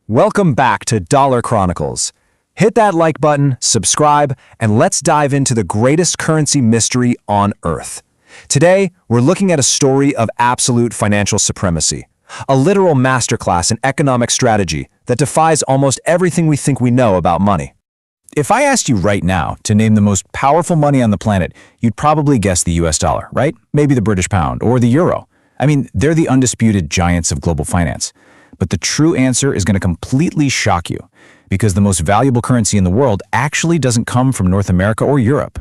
Welcome back to Dollar Chronicles. Hit that like button, subscribe, and let's dive into the greatest currency mystery on Earth. Today, we're looking at a story of absolute financial supremacy, a literal masterclass in economic strategy that defies almost everything we think we know about money. If I asked you right now to name the most powerful money on the planet, you'd probably guess the US dollar, right? Maybe the British pound or the euro. I mean, they're the undisputed giants of global finance. But the true answer is going to completely shock you, because the most valuable currency in the world actually doesn't come from North America or Europe.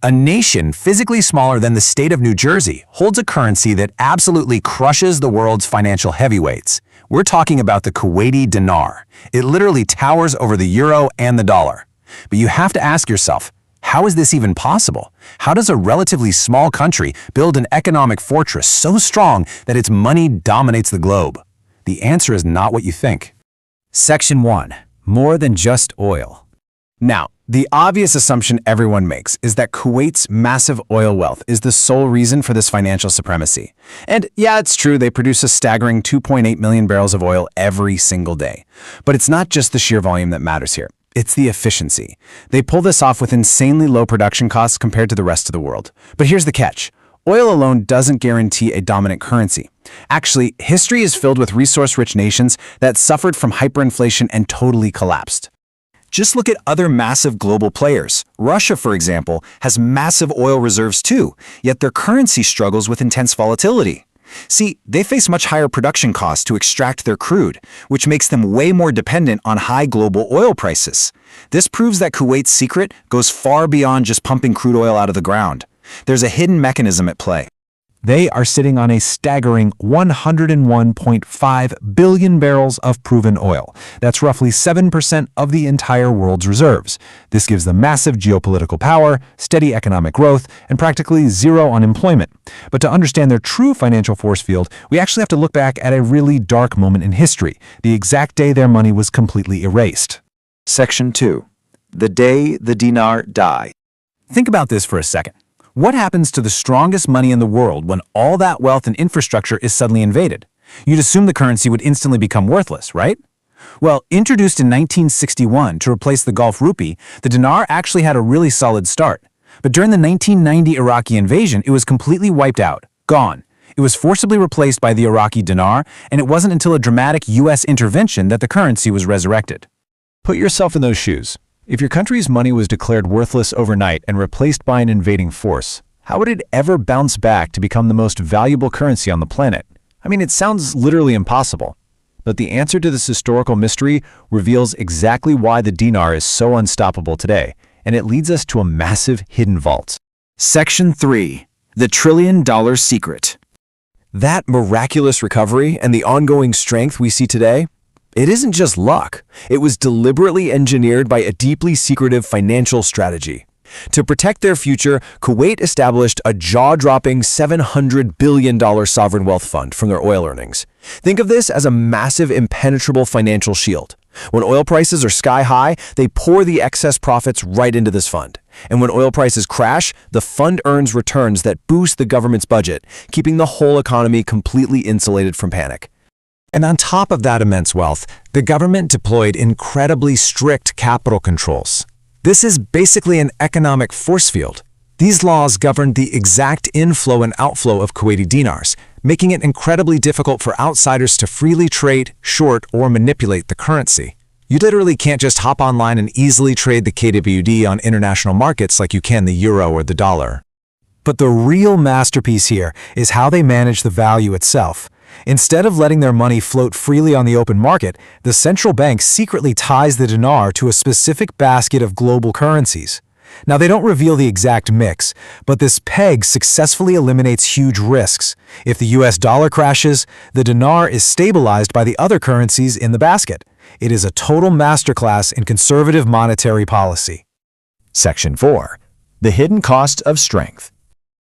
A nation physically smaller than the state of New Jersey holds a currency that absolutely crushes the world's financial heavyweights. We're talking about the Kuwaiti Dinar. It literally towers over the euro and the dollar. But you have to ask yourself, how is this even possible? How does a relatively small country build an economic fortress so strong that its money dominates the globe? The answer is not what you think. Section 1. More than just oil. Now, the obvious assumption everyone makes is that Kuwait's massive oil wealth is the sole reason for this financial supremacy. And yeah, it's true, they produce a staggering 2.8 million barrels of oil every single day. But it's not just the sheer volume that matters here. It's the efficiency. They pull this off with insanely low production costs compared to the rest of the world. But here's the catch. Oil alone doesn't guarantee a dominant currency. Actually, history is filled with resource-rich nations that suffered from hyperinflation and totally collapsed. Just look at other massive global players. Russia, for example, has massive oil reserves too, yet their currency struggles with intense volatility. See, they face much higher production costs to extract their crude, which makes them way more dependent on high global oil prices. This proves that Kuwait's secret goes far beyond just pumping crude oil out of the ground. There's a hidden mechanism at play. They are sitting on a staggering 101.5 billion barrels of proven oil. That's roughly 7% of the entire world's reserves. This gives them massive geopolitical power, steady economic growth, and practically zero unemployment. But to understand their true financial force field, we actually have to look back at a really dark moment in history, the exact day their money was completely erased. Section 2. The day the dinar died. Think about this for a second. What happens to the strongest money in the world when all that wealth and infrastructure is suddenly invaded? You'd assume the currency would instantly become worthless, right? Well, introduced in 1961 to replace the Gulf rupee, the dinar actually had a really solid start. But during the 1990 Iraqi invasion, it was completely wiped out, gone. It was forcibly replaced by the Iraqi dinar, and it wasn't until a dramatic U.S. intervention that the currency was resurrected. Put yourself in those shoes. If your country's money was declared worthless overnight and replaced by an invading force, how would it ever bounce back to become the most valuable currency on the planet? I mean, it sounds literally impossible. But the answer to this historical mystery reveals exactly why the dinar is so unstoppable today, and it leads us to a massive hidden vault. Section 3. The $1 trillion secret. That miraculous recovery and the ongoing strength we see today, it isn't just luck. It was deliberately engineered by a deeply secretive financial strategy. To protect their future, Kuwait established a jaw-dropping $700 billion sovereign wealth fund from their oil earnings. Think of this as a massive, impenetrable financial shield. When oil prices are sky high, they pour the excess profits right into this fund. And when oil prices crash, the fund earns returns that boost the government's budget, keeping the whole economy completely insulated from panic. And on top of that immense wealth, the government deployed incredibly strict capital controls. This is basically an economic force field. These laws governed the exact inflow and outflow of Kuwaiti dinars, making it incredibly difficult for outsiders to freely trade, short, or manipulate the currency. You literally can't just hop online and easily trade the KWD on international markets like you can the euro or the dollar. But the real masterpiece here is how they manage the value itself. Instead of letting their money float freely on the open market, the central bank secretly ties the dinar to a specific basket of global currencies. Now, they don't reveal the exact mix, but this peg successfully eliminates huge risks. If the US dollar crashes, the dinar is stabilized by the other currencies in the basket. It is a total masterclass in conservative monetary policy. Section 4. The hidden cost of strength.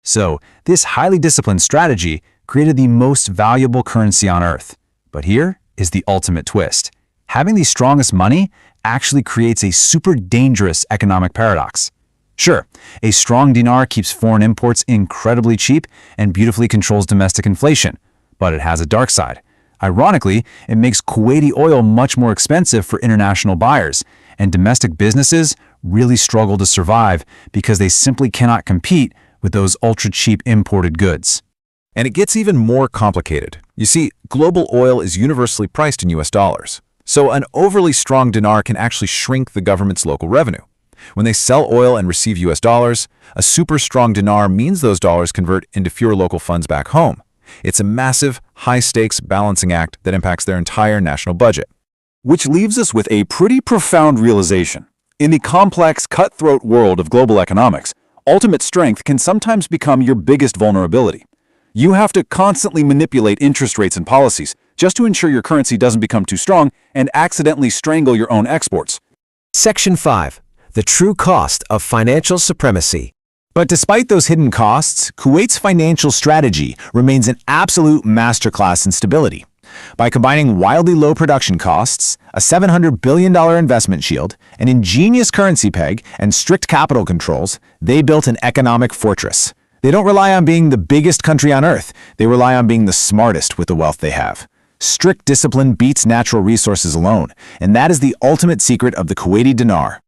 So, this highly disciplined strategy created the most valuable currency on Earth. But here is the ultimate twist. Having the strongest money actually creates a super dangerous economic paradox. Sure, a strong dinar keeps foreign imports incredibly cheap and beautifully controls domestic inflation, but it has a dark side. Ironically, it makes Kuwaiti oil much more expensive for international buyers, and domestic businesses really struggle to survive because they simply cannot compete with those ultra-cheap imported goods. And it gets even more complicated. You see, global oil is universally priced in US dollars. So an overly strong dinar can actually shrink the government's local revenue. When they sell oil and receive US dollars, a super strong dinar means those dollars convert into fewer local funds back home. It's a massive, high-stakes balancing act that impacts their entire national budget. Which leaves us with a pretty profound realization. In the complex, cutthroat world of global economics, ultimate strength can sometimes become your biggest vulnerability. You have to constantly manipulate interest rates and policies just to ensure your currency doesn't become too strong and accidentally strangle your own exports. Section 5. The true cost of financial supremacy. But despite those hidden costs, Kuwait's financial strategy remains an absolute masterclass in stability. By combining wildly low production costs, a $700 billion investment shield, an ingenious currency peg, and strict capital controls, they built an economic fortress. They don't rely on being the biggest country on earth. They rely on being the smartest with the wealth they have. Strict discipline beats natural resources alone, and that is the ultimate secret of the Kuwaiti dinar.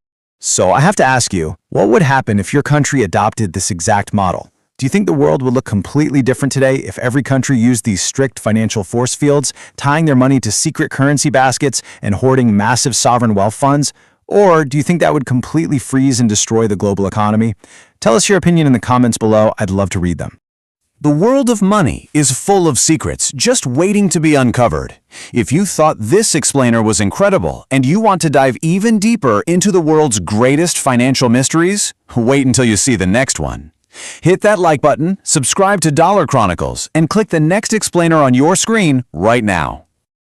So I have to ask you, what would happen if your country adopted this exact model? Do you think the world would look completely different today if every country used these strict financial force fields, tying their money to secret currency baskets and hoarding massive sovereign wealth funds? Or do you think that would completely freeze and destroy the global economy? Tell us your opinion in the comments below. I'd love to read them. The world of money is full of secrets just waiting to be uncovered. If you thought this explainer was incredible and you want to dive even deeper into the world's greatest financial mysteries, wait until you see the next one. Hit that like button, subscribe to Dollar Chronicles, and click the next explainer on your screen right now.